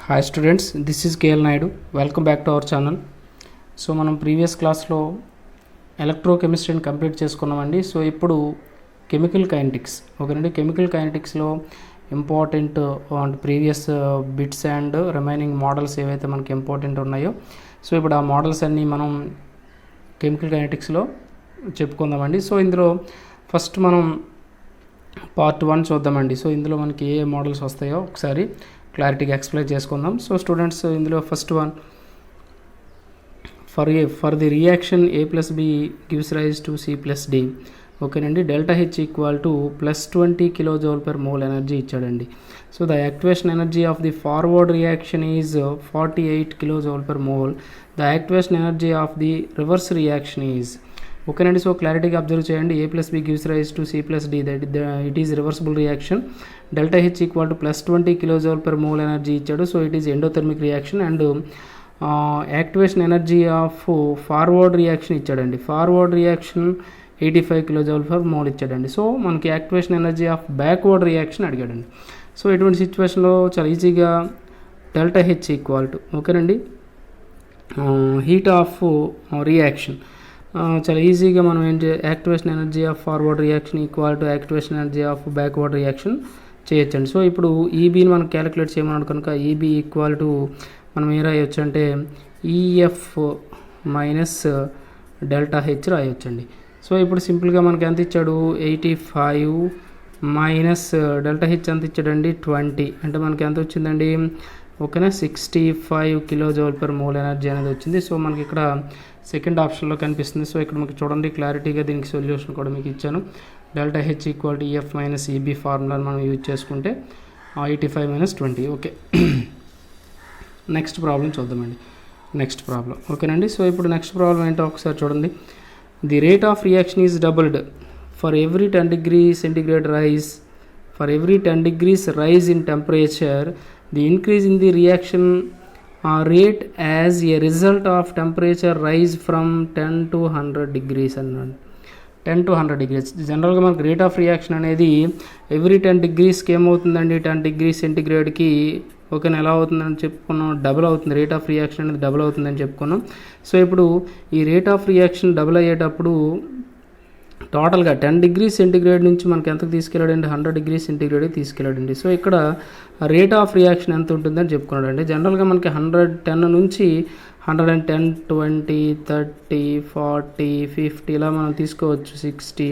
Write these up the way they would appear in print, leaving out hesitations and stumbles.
Hi students, this is KL Naidu. Welcome back to our channel. So మనం previous క్లాస్లో ఎలక్ట్రోకెమిస్ట్రీని complete చేసుకున్నామండి. So ఇప్పుడు కెమికల్ కైనెటిక్స్ ఓకేనండి. కెమికల్ కైనెటిక్స్లో important previous bits and remaining models ఏవైతే మనకి ఇంపార్టెంట్ ఉన్నాయో, సో ఇప్పుడు ఆ మోడల్స్ అన్నీ మనం కెమికల్ కైనెటిక్స్లో చెప్పుకుందామండి. సో ఇందులో ఫస్ట్ మనం పార్ట్ 1 చూద్దామండి. సో ఇందులో మనకి ఏ మోడల్స్ వస్తాయో ఒకసారి క్లారిటీగా ఎక్స్ప్లెయిన్ చేసుకుందాం. సో స్టూడెంట్స్, ఇందులో first one, for the reaction A+B gives rise to C+D ఓకేనండి. ΔH equal to +20 kJ/mole energy ఇచ్చాడండి. So the activation energy of the forward reaction is 48 kJ/mole. The activation energy of the reverse reaction is ఓకేనండి. So క్లారిటీగా observe చేయండి. A+B gives rise to C+D, that it is reversible reaction. ΔH equal to +20 kJ/mole energy ఇచ్చాడు. So it is endothermic reaction. And activation energy of forward reaction ఇచ్చాడండి. Forward reaction 85 kJ/mole ఇచ్చాడండి. So మనకి activation energy of backward reaction అడిగాడండి. So ఇటువంటి సిచ్యువేషన్లో చాలా ఈజీగా ΔH equal to ఓకేనండి హీట్ ఆఫ్ రియాక్షన్, చాలా ఈజీగా మనం activation energy of forward reaction equal to activation energy of backward reaction చేయొచ్చండి. సో ఇప్పుడు ఈబీని మనం క్యాలిక్యులేట్ చేయమన్నాడు కనుక ఈబీ ఈక్వల్ టు మనం ఏ రాయొచ్చు అంటే EF మైనస్ ΔH రాయొచ్చండి. సో ఇప్పుడు సింపుల్గా మనకి ఎంత ఇచ్చాడు, 85 మైనస్ ΔH ఎంత ఇచ్చాడండి 20, అంటే మనకి ఎంత వచ్చిందండి ఓకేనా 65 kJ/mole ఎనర్జీ అనేది వచ్చింది. సో మనకి ఇక్కడ సెకండ్ ఆప్షన్లో కనిపిస్తుంది. సో ఇక్కడ మీకు చూడండి క్లారిటీగా దీనికి సొల్యూషన్ కూడా మీకు ఇచ్చాను. ΔH equal to EF minus EB ఫార్ములాని మనం యూజ్ చేసుకుంటే 85 మైనస్ 20 ఓకే. నెక్స్ట్ ప్రాబ్లం చూద్దామండి. నెక్స్ట్ ప్రాబ్లం ఓకేనండి. సో ఇప్పుడు నెక్స్ట్ ప్రాబ్లం ఏంటో ఒకసారి చూడండి. The rate of reaction is doubled for every 10 degrees centigrade rise. For every 10 degrees rise in temperature, the increase in the reaction rate as a result of temperature rise from 10 to 100 degrees అన్నాడు. 10 to 100 degrees జనరల్గా మనకు rate of reaction అనేది every 10 degreesకి ఏమవుతుందండి, 10 degrees సెంటిగ్రేడ్కి ఓకేనా ఎలా అవుతుందని చెప్పుకున్నాం, double అవుతుంది. రేట్ ఆఫ్ రియాక్షన్ అనేది డబుల్ అవుతుందని చెప్పుకున్నాం. సో ఇప్పుడు ఈ రేట్ ఆఫ్ రియాక్షన్ డబుల్ అయ్యేటప్పుడు టోటల్గా 10 degrees సెంటిగ్రేడ్ నుంచి మనకి ఎంతకు తీసుకెళ్ళాడండి, 100 degrees సెంటిగ్రేడ్కి తీసుకెళ్ళాడండి. సో ఇక్కడ రేట్ ఆఫ్ రియాక్షన్ ఎంత ఉంటుందని చెప్పుకున్నాడండి. జనరల్గా మనకి 110 నుంచి 110, 20, 30, 40, 50 ఇలా మనం తీసుకోవచ్చు. 60,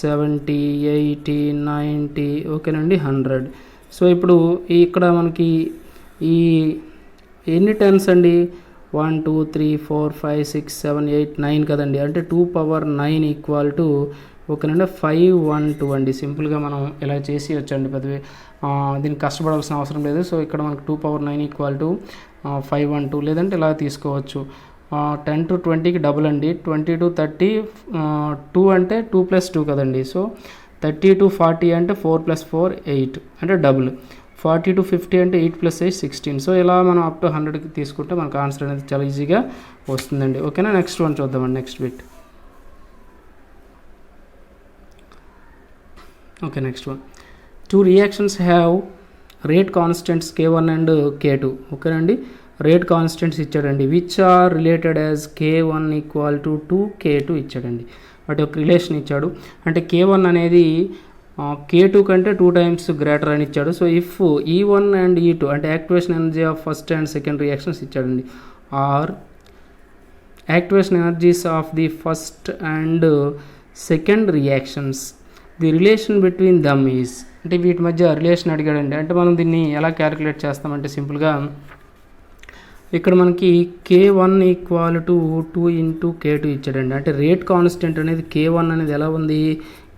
70, 80, 90 ఓకేనండి 100. సో ఇప్పుడు ఇక్కడ మనకి ఈ ఎన్ని టెన్స్ అండి, 1 2 3 4 5 6 7 8 9 కదండి, అంటే 2⁹ ఈక్వల్ టు ఓకేనండి 512 అండి. సింపుల్గా మనం ఇలా చేసి వచ్చండి, పెద్దవి దీనికి కష్టపడాల్సిన అవసరం లేదు. సో ఇక్కడ మనకు 2⁹ ఈక్వల్ టు 512, లేదంటే ఇలా తీసుకోవచ్చు. 10 to 20కి డబుల్ అండి, 20 to 30 2 అంటే 2 + 2 కదండి. సో 30 to 40 అంటే 4 + 4 8 అంటే డబుల్. 40 to 50 అంటే 8 + 8 16. సో ఇలా మనం అప్ టు 100కి తీసుకుంటే మనకు ఆన్సర్ అనేది చాలా ఈజీగా వస్తుందండి ఓకేనా. నెక్స్ట్ వన్ చూద్దామండి. Next bit okay. Next one, 2 reactions have rate constants K1 and K2 ఓకేనండి. రేట్ కాన్స్టెంట్స్ ఇచ్చాడండి, which are related as K1 equal to 2K2 ఇచ్చాడండి. వాటి ఒక రిలేషన్ ఇచ్చాడు. అంటే K1 అనేది K2 కంటే 2 times గ్రేటర్ అని ఇచ్చాడు. So if E1 and E2 అంటే activation energy of first and second reactions ఇచ్చాడండి, or activation energies of the first and second reactions, the relation between them is, అంటే వీటి మధ్య రిలేషన్ అడిగాడండి. అంటే మనం దీన్ని ఎలా క్యాలిక్యులేట్ చేస్తామంటే సింపుల్గా ఇక్కడ మనకి K1 equal to 2 into K2 ఇచ్చాడండి. అంటే రేట్ కాన్స్టెంట్ అనేది K1 అనేది ఎలా ఉంది,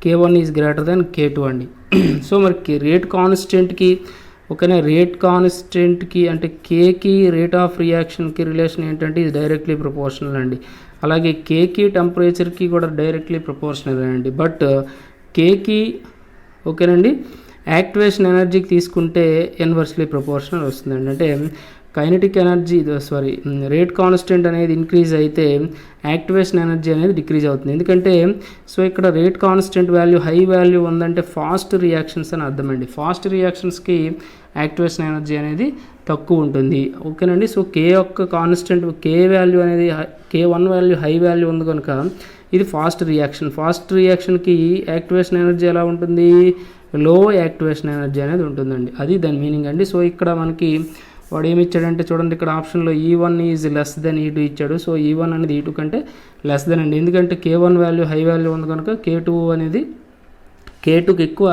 K1 is greater than K2 అండి. సో మరి రేట్ కాన్స్టెంట్కి ఓకేనా, రేట్ కాన్స్టెంట్కి అంటే Kకి రేట్ ఆఫ్ రియాక్షన్కి రిలేషన్ ఏంటంటే ఇది డైరెక్ట్లీ ప్రపోర్షనల్ అండి. అలాగే Kకి టెంపరేచర్కి కూడా డైరెక్ట్లీ ప్రపోర్షనల్ అండి. బట్ Kకి ఓకేనండి యాక్టివేషన్ ఎనర్జీకి తీసుకుంటే ఇన్వర్స్లీ ప్రపోర్షనల్ వస్తుందండి. అంటే కైనెటిక్ ఎనర్జీ రేట్ కాన్స్టెంట్ అనేది ఇంక్రీజ్ అయితే యాక్టివేషన్ ఎనర్జీ అనేది డిక్రీజ్ అవుతుంది. ఎందుకంటే సో ఇక్కడ rate constant value high value ఉందంటే ఫాస్ట్ రియాక్షన్స్ అని అర్థమండి. ఫాస్ట్ రియాక్షన్స్కి యాక్టివేషన్ ఎనర్జీ అనేది తక్కువ ఉంటుంది. ఓకేనండి. సో కే యొక్క కాన్స్టెంట్ కే వాల్యూ అనేది K1 వాల్యూ హై వాల్యూ ఉంది కనుక ఇది ఫాస్ట్ రియాక్షన్కి యాక్టివేషన్ ఎనర్జీ ఎలా ఉంటుంది, లో యాక్టివేషన్ ఎనర్జీ అనేది ఉంటుందండి. అది దాని మీనింగ్ అండి. సో ఇక్కడ మనకి వాడు ఏమి ఇచ్చాడంటే చూడండి, ఇక్కడ ఆప్షన్లో E1 is less than E2 ఇచ్చాడు. సో E1 అనేది E2 కంటే లెస్ దెన్ అండి. ఎందుకంటే K1 వాల్యూ హై వాల్యూ ఉంది కనుక K2 అనేది K2కి ఎక్కువ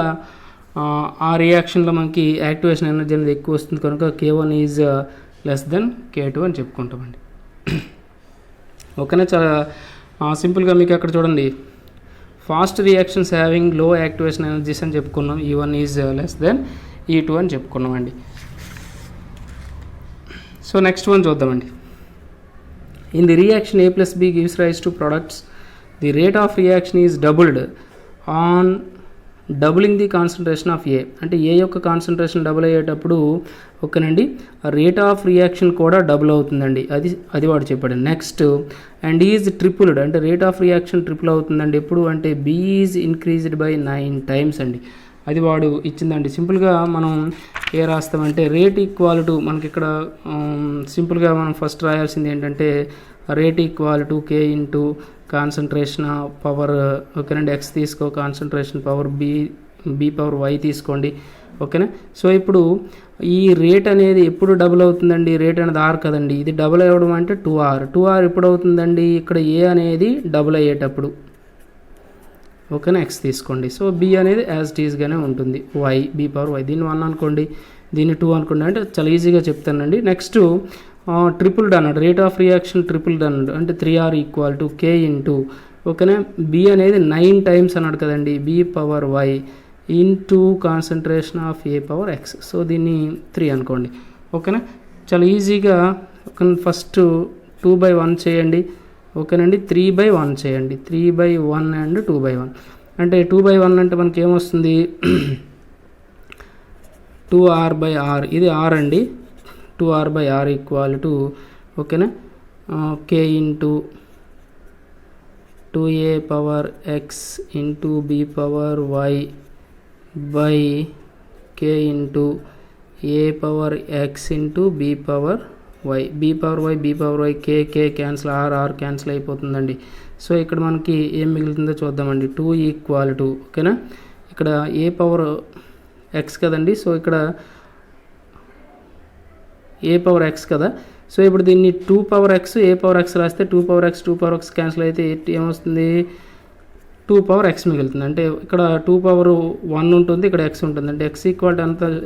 ఆ రియాక్షన్లో మనకి యాక్టివేషన్ ఎనర్జీ అనేది ఎక్కువ వస్తుంది కనుక K1 is less then K2 అని చెప్పుకుంటామండి. ఓకేనా. చాలా సింపుల్గా మీకు అక్కడ చూడండి, fast reactions having low activation energies అని చెప్పుకున్నాం. E1 is less than E2 అని చెప్పుకున్నామండి. సో నెక్స్ట్ వన్ చూద్దామండి. In the reaction A plus B gives rise to products, the rate of reaction is doubled on doubling the concentration of A. అంటే A యొక్క concentration double అయ్యేటప్పుడు ఓకేనండి rate of reaction కూడా double అవుతుందండి. అది వాడు చెప్పాడు. నెక్స్ట్ అండ్ ఈజ్ ట్రిపుల్డ్, అంటే రేట్ ఆఫ్ రియాక్షన్ ట్రిపుల్ అవుతుందండి. ఎప్పుడు అంటే B is increased by 9 times అండి. అది వాడు ఇచ్చిందండి. సింపుల్గా మనం ఏ రాస్తామంటే రేట్ ఈక్వల్ టు మనకి ఇక్కడ సింపుల్గా మనం ఫస్ట్ రాయాల్సింది ఏంటంటే rate equal to K into concentration power ఓకేనండి ఎక్స్ తీసుకో, concentration power B power Y తీసుకోండి. ఓకేనా. సో ఇప్పుడు ఈ రేట్ అనేది ఎప్పుడు డబుల్ అవుతుందండి, రేట్ అనేది ఆర్ కదండి, ఇది డబుల్ అవ్వడం అంటే 2R ఎప్పుడు అవుతుందండి, ఇక్కడ ఏ అనేది డబుల్ అయ్యేటప్పుడు. ఓకేనా. ఎక్స్ తీసుకోండి. సో బి అనేది యాజ్ టీజ్గానే ఉంటుంది, వై బి పవర్ వై. దీన్ని 1 అనుకోండి, దీన్ని 2 అనుకోండి, అంటే చాలా ఈజీగా చెప్తానండి. నెక్స్ట్ ట్రిపుల్డ్ అన్నాడు, రేట్ ఆఫ్ రియాక్షన్ ట్రిపుల్డ్ అన్నాడు, అంటే 3R equal to K into ఓకేనా బి అనేది 9 times అన్నాడు కదండి, B power Y into concentration of A power X. So దీన్ని 3 అనుకోండి. ఓకేనా. చాలా ఈజీగా ఫస్ట్ 2/1 చేయండి. ఓకేనండి. 3/1 చేయండి. 3/1 అండ్ 2/1 అంటే 2/1 అంటే మనకి ఏమొస్తుంది 2R/R, ఇది R అండి. 2R/R ఈక్వల్ టు ఓకేనా K into 2A power X into B power Y by K into A power X into B power Y. B power Y K cancel, R cancel అయిపోతుందండి. So ఇక్కడ మనకి ఏం మిగులుతుందో చూద్దామండి. 2 equal to ఓకేనా ఇక్కడ ఏ power X కదండి, so ఇక్కడ ఏ power X కదా. సో ఇప్పుడు దీన్ని 2 పవర్ ఎక్స్ ఏ పవర్ ఎక్స్ రాస్తే 2 పవర్ ఎక్స్ క్యాన్సిల్ అయితే ఏమొస్తుంది 2 పవర్ ఎక్స్ మిగులుతుంది. అంటే ఇక్కడ 2 పవర్ 1 ఉంటుంది, ఇక్కడ ఎక్స్ ఉంటుంది, అంటే ఎక్స్ ఈక్వల్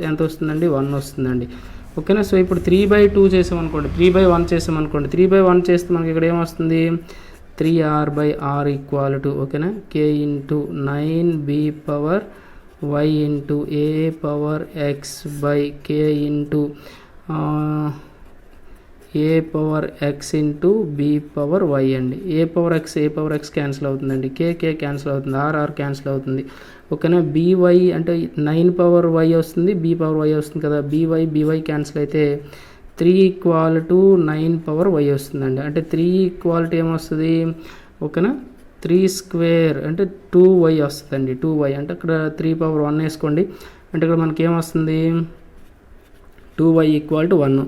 ఎంత వస్తుందండి 1 వస్తుందండి. ఓకేనా. సో ఇప్పుడు 3/2 చేసామనుకోండి, 3/1 చేసామనుకోండి, 3/1 చేస్తే మనకి ఇక్కడ ఏమొస్తుంది 3R/R ఈక్వల్ టు ఓకేనా K into 9B power Y into A power X by K into A power X into B power Y అండి. ఏ పవర్ ఎక్స్ క్యాన్సిల్ అవుతుందండి, కే క్యాన్సిల్ అవుతుంది, ఆర్ క్యాన్సిల్ అవుతుంది. ఓకేనా. బీవై అంటే 9 పవర్ why వస్తుంది, B power why వస్తుంది కదా, బీవై క్యాన్సిల్ అయితే 3 ఈక్వల్ టు 9 పవర్ వై వస్తుందండి. అంటే 3 ఈక్వల్ టు ఏమొస్తుంది ఓకేనా 3 స్క్వేర్ అంటే 2y వస్తుందండి. 2y అంటే ఇక్కడ 3 పవర్ 1 వేసుకోండి, అంటే ఇక్కడ మనకి ఏమొస్తుంది 2y equal to 1.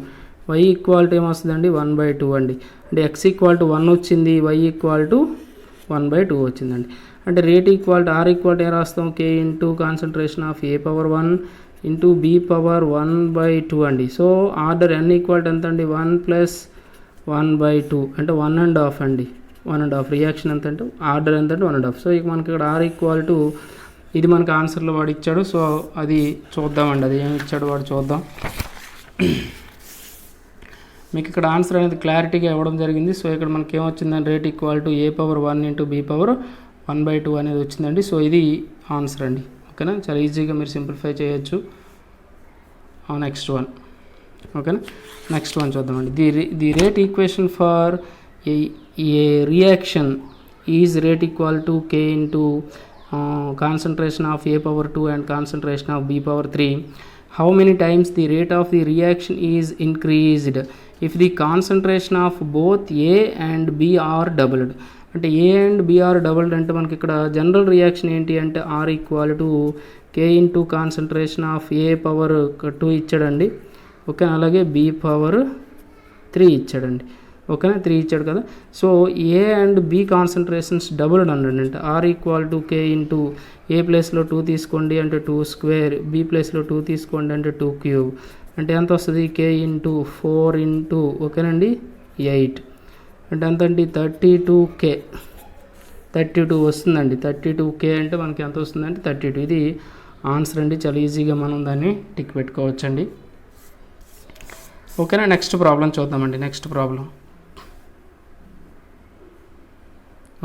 y equal to ఏమొస్తుందండి 1/2 అండి. అంటే x ఈక్వల్ టు 1 వచ్చింది, y ఈక్వల్ టు 1/2 వచ్చిందండి. అంటే rate equal to R equal to A రాస్తాం K into concentration of A power 1 into B power 1/2 అండి. So order n equal to ఎంత అండి 1 + 1/2 అంటే 1.5 అండి. 1.5 రియాక్షన్ ఎంత అంటే ఆర్డర్ ఎంత అంటే 1.5. సో ఇక మనకి ఇక్కడ ఆర్ ఈక్వల్ టు ఇది మనకి ఆన్సర్లో వాడు ఇచ్చాడు. సో అది చూద్దామండి, అది ఏమి ఇచ్చాడు వాడు చూద్దాం. మీకు ఇక్కడ ఆన్సర్ అనేది క్లారిటీగా ఇవ్వడం జరిగింది. సో ఇక్కడ మనకి ఏమొచ్చిందని rate equal to A power 1 into B power 1/2 అనేది వచ్చిందండి. సో ఇది ఆన్సర్ అండి. ఓకేనా. చాలా ఈజీగా మీరు సింప్లిఫై చేయొచ్చు. నెక్స్ట్ వన్ ఓకేనా. నెక్స్ట్ వన్ చూద్దామండి. The rate equation for a reaction is rate equal to K into concentration of A power 2 and concentration of B power 3. How many times the rate of the reaction is increased if the concentration of both A and B are doubled? అంటే A and B are doubled అంటే మనకి ఇక్కడ general reaction ఏంటి అంటే R equal to K into concentration of A power 2 ఇచ్చాడండి. Okay, అలాగే B power 3 ఇచ్చాడండి. ఓకేనా, 3 ఇచ్చాడు కదా. So A and B concentrations doubled అన్నాడు అంటే R equal to K into A ప్లేస్లో 2 తీసుకోండి అంటే 2 స్క్వేర్, బి ప్లేస్లో 2 తీసుకోండి అంటే 2 క్యూబ్, అంటే ఎంత వస్తుంది కే ఇంటూ 4 ఇంటూ ఓకేనండి 8 అంటే ఎంత అండి 32K 32 వస్తుందండి. 32K అంటే మనకి ఎంత వస్తుందంటే 32. ఇది ఆన్సర్ అండి. చాలా ఈజీగా మనం దాన్ని టిక్ పెట్టుకోవచ్చండి. ఓకేనా, నెక్స్ట్ ప్రాబ్లం చూద్దామండి. నెక్స్ట్ ప్రాబ్లం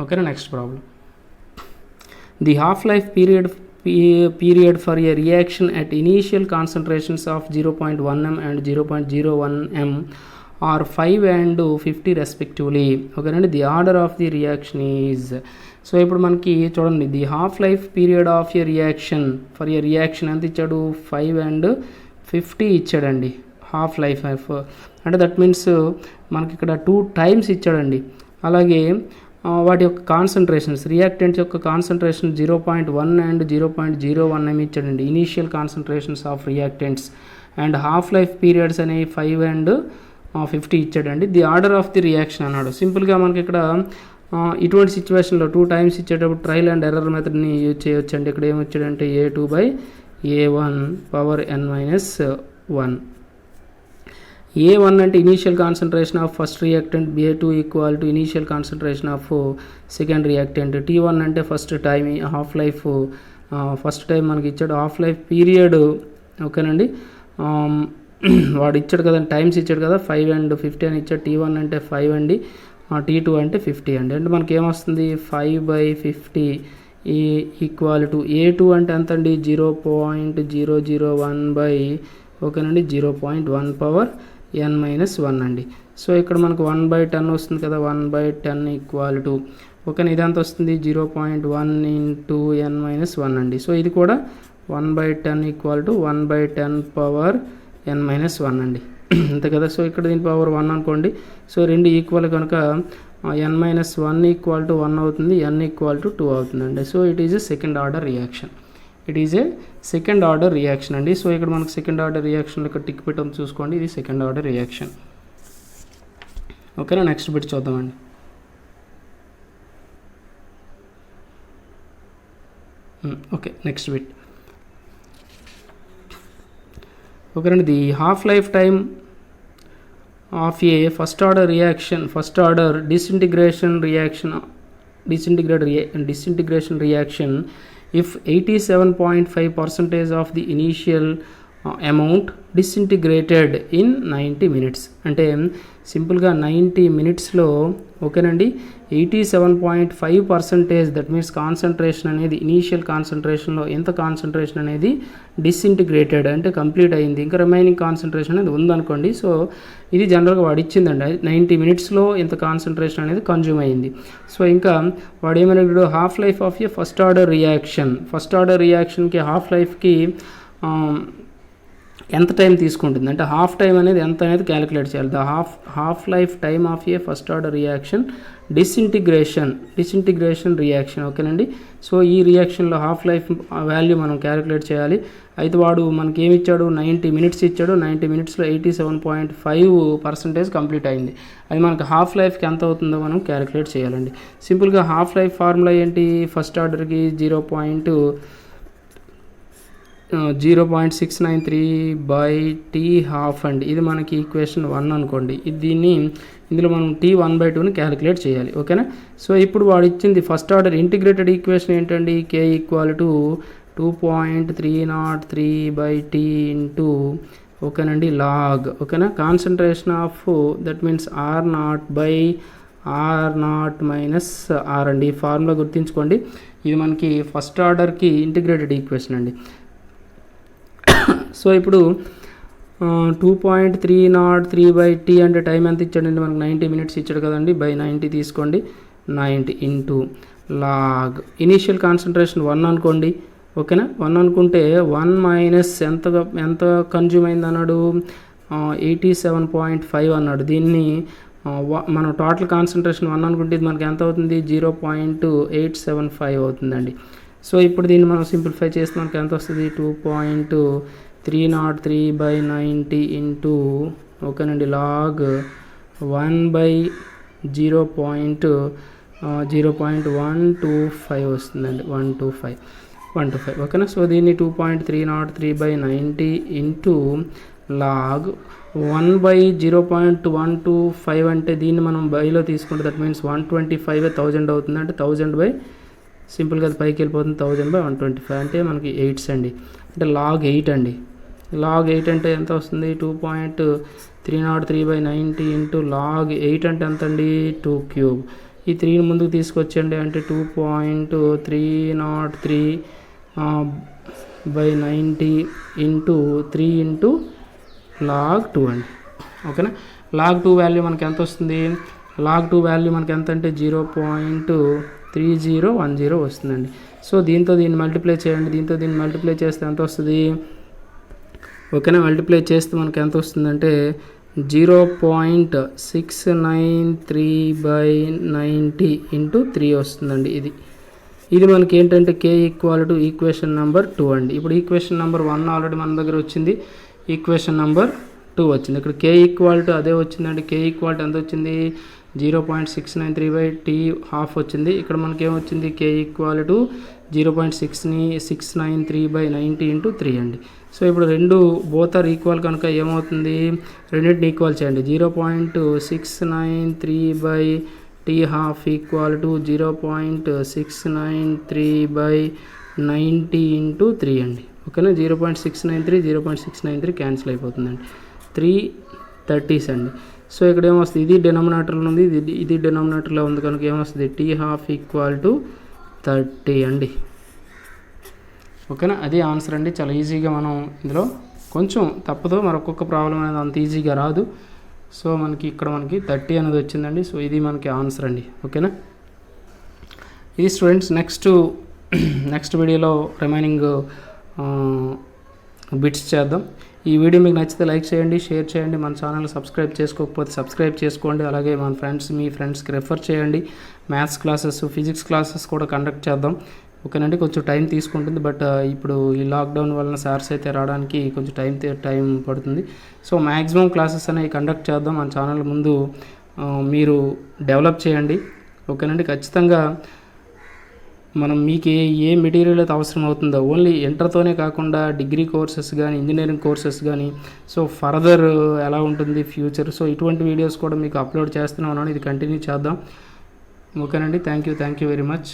ఓకేనా, next problem. The half life period for a reaction at initial concentrations of 0.1 m and 0.01 m are 5 and 50 respectively. ఓకేనండి, the order of the reaction is. So ఇప్పుడు మనకి చూడండి, the half life period of a reaction for a reaction ఎంత ఇచ్చాడు 5 and 50 ఇచ్చాడండి. Half life అంటే that means మనకి ఇక్కడ 2 times ఇచ్చాడండి. అలాగే వాటి యొక్క కాన్సన్ట్రేషన్స్, రియాక్టెంట్స్ యొక్క కాన్సన్ట్రేషన్ 0.1 and 0.01 m ఇచ్చాడండి. Initial concentrations of reactants and half life periods అనేవి 5 and 50 ఇచ్చాడండి. The order of the reaction అన్నాడు. సింపుల్గా మనకి ఇక్కడ ఇటువంటి సిచ్యువేషన్లో 2 times ఇచ్చేటప్పుడు ట్రయల్ అండ్ ఎర్రర్ మెథడ్ని యూజ్ చేయొచ్చండి. ఇక్కడ ఏమొచ్చాడంటే A2/A1 పవర్ n-1. A1 అంటే initial concentration of first reactant, A2 equal to initial concentration of second reactant, T1 అంటే first time half life, first time మనకి ఇచ్చాడు. హాఫ్ లైఫ్ పీరియడ్ ఓకేనండి, వాడు ఇచ్చాడు కదండి, టైమ్స్ ఇచ్చాడు కదా 5 and 50 అని ఇచ్చాడు. T1 అంటే 5 అండి, T2 అంటే 50 అండి. అంటే మనకి ఏమొస్తుంది 5/50 ఈక్వల్ టు A2 అంటే ఎంత అండి 0.001 ఓకేనండి 0.1 పవర్ n-1 అండి. సో ఇక్కడ మనకు 1/10 వస్తుంది కదా, 1/10 ఈక్వల్ టు ఓకేనా ఇదంతా వస్తుంది 0.1 ఇంటూ n-1 అండి. సో ఇది కూడా 1/10 ఈక్వల్ టు 1/10 పవర్ n-1 అండి, అంతే కదా. సో ఇక్కడ దీని పవర్ 1 అనుకోండి. సో రెండు ఈక్వల్ కనుక n-1 ఈక్వల్ టు 1 అవుతుంది, n ఈక్వల్ టు 2 అవుతుందండి. So it is a second order reaction. It is a second order reaction అండి. సో ఇక్కడ మనకు సెకండ్ ఆర్డర్ రియాక్షన్ ఇక్కడ టిక్ పెట్టడం చూసుకోండి, ఇది సెకండ్ ఆర్డర్ రియాక్షన్. ఓకేనా, నెక్స్ట్ బిట్ చూద్దామండి. ఓకే, నెక్స్ట్ బిట్ ఓకేనండి. The half life time of a first order reaction, first order disintegration reaction if 87.5% of the initial amount disintegrated in 90 minutes. అంటే సింపుల్గా 90 minutesలో ఓకేనండి 87.5%, దట్ మీన్స్ కాన్సన్ట్రేషన్ అనేది initial కాన్సన్ట్రేషన్లో ఎంత concentration అనేది డిస్ఇంటిగ్రేటెడ్ అంటే complete అయింది, ఇంకా రిమైనింగ్ కాన్సన్ట్రేషన్ అనేది ఉందనుకోండి. సో ఇది జనరల్గా వాడు ఇచ్చిందండి, 90 minutesలో ఎంత కాన్సన్ట్రేషన్ అనేది కన్జ్యూమ్ అయింది. సో ఇంకా వాడు ఏమన్నాడు half life of a first order reaction, first order రియాక్షన్కి హాఫ్ లైఫ్కి ఎంత టైం తీసుకుంటుంది అంటే హాఫ్ టైం అనేది ఎంత అనేది క్యాలిక్యులేట్ చేయాలి. The half life time of a first order reaction disintegration reaction ఓకేనండి. సో ఈ రియాక్షన్లో హాఫ్ లైఫ్ వాల్యూ మనం క్యాలిక్యులేట్ చేయాలి. అయితే వాడు మనకి ఏమి ఇచ్చాడు 90 minutes ఇచ్చాడు. 90 minutesలో 87.5% కంప్లీట్ అయింది. అది మనకు హాఫ్ లైఫ్కి ఎంత అవుతుందో మనం క్యాలిక్యులేట్ చేయాలండి. సింపుల్గా హాఫ్ లైఫ్ ఫార్ములా ఏంటి, ఫస్ట్ ఆర్డర్కి 0.693/T హాఫ్ అండి. ఇది మనకి ఈక్వేషన్ 1 అనుకోండి. ఇందులో మనం T1/2ని క్యాలిక్యులేట్ చేయాలి ఓకేనా. సో ఇప్పుడు వాడు ఇచ్చింది ఫస్ట్ ఆర్డర్ ఇంటిగ్రేటెడ్ ఈక్వేషన్ ఏంటండి, K equal to 2.303/T into ఓకేనండి లాగ్ ఓకేనా concentration of that means R0/R0 అండి. ఈ ఫార్ములా గుర్తుంచుకోండి, ఇది మనకి ఫస్ట్ ఆర్డర్కి ఇంటిగ్రేటెడ్ ఈక్వేషన్ అండి. సో ఇప్పుడు 2.303/T అంటే టైం ఎంత ఇచ్చాడండి మనకు 90 minutes ఇచ్చాడు కదండి, బై 90 తీసుకోండి, 90 ఇంటూ లాగ్ ఇనీషియల్ కాన్సన్ట్రేషన్ 1 అనుకోండి ఓకేనా. 1 అనుకుంటే 1 మైనస్ ఎంత కన్జ్యూమ్ అయింది అన్నాడు 87.5 అన్నాడు. దీన్ని మనం టోటల్ కాన్సన్ట్రేషన్ 1 అనుకుంటే ఇది మనకి ఎంత అవుతుంది 0.875 అవుతుందండి. సో ఇప్పుడు దీన్ని మనం సింప్లిఫై చేస్తే మనకి ఎంత వస్తుంది 2.303/90 ఇంటూ ఓకేనండి లాగ్ 1/0.125 వస్తుందండి 125 ఓకేనా. సో దీన్ని 2.303/90 ఇంటూ లాగ్ 1/0.125 అంటే దీన్ని మనం బైలో తీసుకుంటే దట్ మీన్స్ 125/1000 అవుతుంది. అంటే 1000 సింపుల్గా అది పైకి వెళ్ళిపోతుంది 1000/125 అంటే మనకి 8 అండి. అంటే లాగ్ 8 అండి. లాగ్ 8 అంటే ఎంత వస్తుంది 2.303/90 ఇంటూ లాగ్ 8 అంటే ఎంత అండి 2 క్యూబ్. ఈ 3ని ముందుకు తీసుకొచ్చండి అంటే 2.303/90 ఇంటూ 3 ఇంటూ లాగ్ 2 అండి. ఓకేనా. లాగ్ 2 వాల్యూ మనకి ఎంత వస్తుంది, లాగ్ 2 వాల్యూ మనకి ఎంత అంటే 0.3010 వస్తుందండి. సో దీంతో దీన్ని మల్టిప్లై చేయండి, దీంతో దీన్ని మల్టిప్లై చేస్తే ఎంత వస్తుంది ఓకేనా. మల్టిప్లై చేస్తే మనకి ఎంత వస్తుందంటే 0.693/90 ఇంటూ 3 వస్తుందండి. ఇది మనకి ఏంటంటే k = ఈక్వేషన్ నెంబర్ 2 అండి. ఇప్పుడు ఈక్వేషన్ నెంబర్ 1 ఆల్రెడీ మన దగ్గర వచ్చింది, ఈక్వేషన్ నెంబర్ 2 వచ్చింది. ఇక్కడ k = అదే వచ్చిందండి. k = ఎంత వచ్చింది 0.693/t½ వచ్చింది. ఇక్కడ మనకి ఏమొచ్చింది k = 0.693/90 ఇంటూ 3 అండి. సో ఇప్పుడు రెండు బోత్ ఆర్ ఈక్వల్ కనుక ఏమవుతుంది, రెండింటిని ఈక్వల్ చేయండి. 0.693/t½ = 0.693/90 ఇంటూ 3 అండి. ఓకేనా. 0.693 క్యాన్సిల్ అయిపోతుందండి. 3/30 అండి. సో ఇక్కడ ఏమొస్తుంది, ఇది డినామినేటర్లో ఉంది, ఇది డినామినేటర్లో ఉంది కనుక ఏమొస్తుంది t½ = 30 అండి. ఓకేనా. అదే ఆన్సర్ అండి. చాలా ఈజీగా మనం ఇందులో కొంచెం తప్పదు, మరొక ప్రాబ్లం అనేది అంత ఈజీగా రాదు. సో మనకి ఇక్కడ మనకి 30 అనేది వచ్చిందండి. సో ఇది మనకి ఆన్సర్ అండి. ఓకేనా. ఇది స్టూడెంట్స్ నెక్స్ట్ వీడియోలో రిమైనింగ్ బిట్స్ చేద్దాం. ఈ వీడియో మీకు నచ్చితే లైక్ చేయండి, షేర్ చేయండి, మన ఛానల్ సబ్స్క్రైబ్ చేసుకోకపోతే సబ్స్క్రైబ్ చేసుకోండి. అలాగే మీ ఫ్రెండ్స్కి రెఫర్ చేయండి. మ్యాథ్స్ క్లాసెస్, ఫిజిక్స్ క్లాసెస్ కూడా కండక్ట్ చేద్దాం. ఓకేనండి. కొంచెం టైం తీసుకుంటుంది, బట్ ఇప్పుడు ఈ లాక్డౌన్ వలన సార్స్ అయితే రావడానికి కొంచెం టైం పడుతుంది. సో మ్యాక్సిమం క్లాసెస్ అనేవి కండక్ట్ చేద్దాం. మన ఛానల్ ముందు మీరు డెవలప్ చేయండి. ఓకేనండి. ఖచ్చితంగా మనం మీకు ఏ మెటీరియల్ అయితే అవసరం అవుతుందో ఓన్లీ ఇంటర్తోనే కాకుండా డిగ్రీ కోర్సెస్ కానీ, ఇంజనీరింగ్ కోర్సెస్ కానీ, సో ఫర్దర్ ఎలా ఉంటుంది ఫ్యూచర్, సో ఇటువంటి వీడియోస్ కూడా మీకు అప్లోడ్ చేస్తూనే ఉన్నాను. ఇది కంటిన్యూ చేద్దాం. ఓకేనండి. Thank you very much.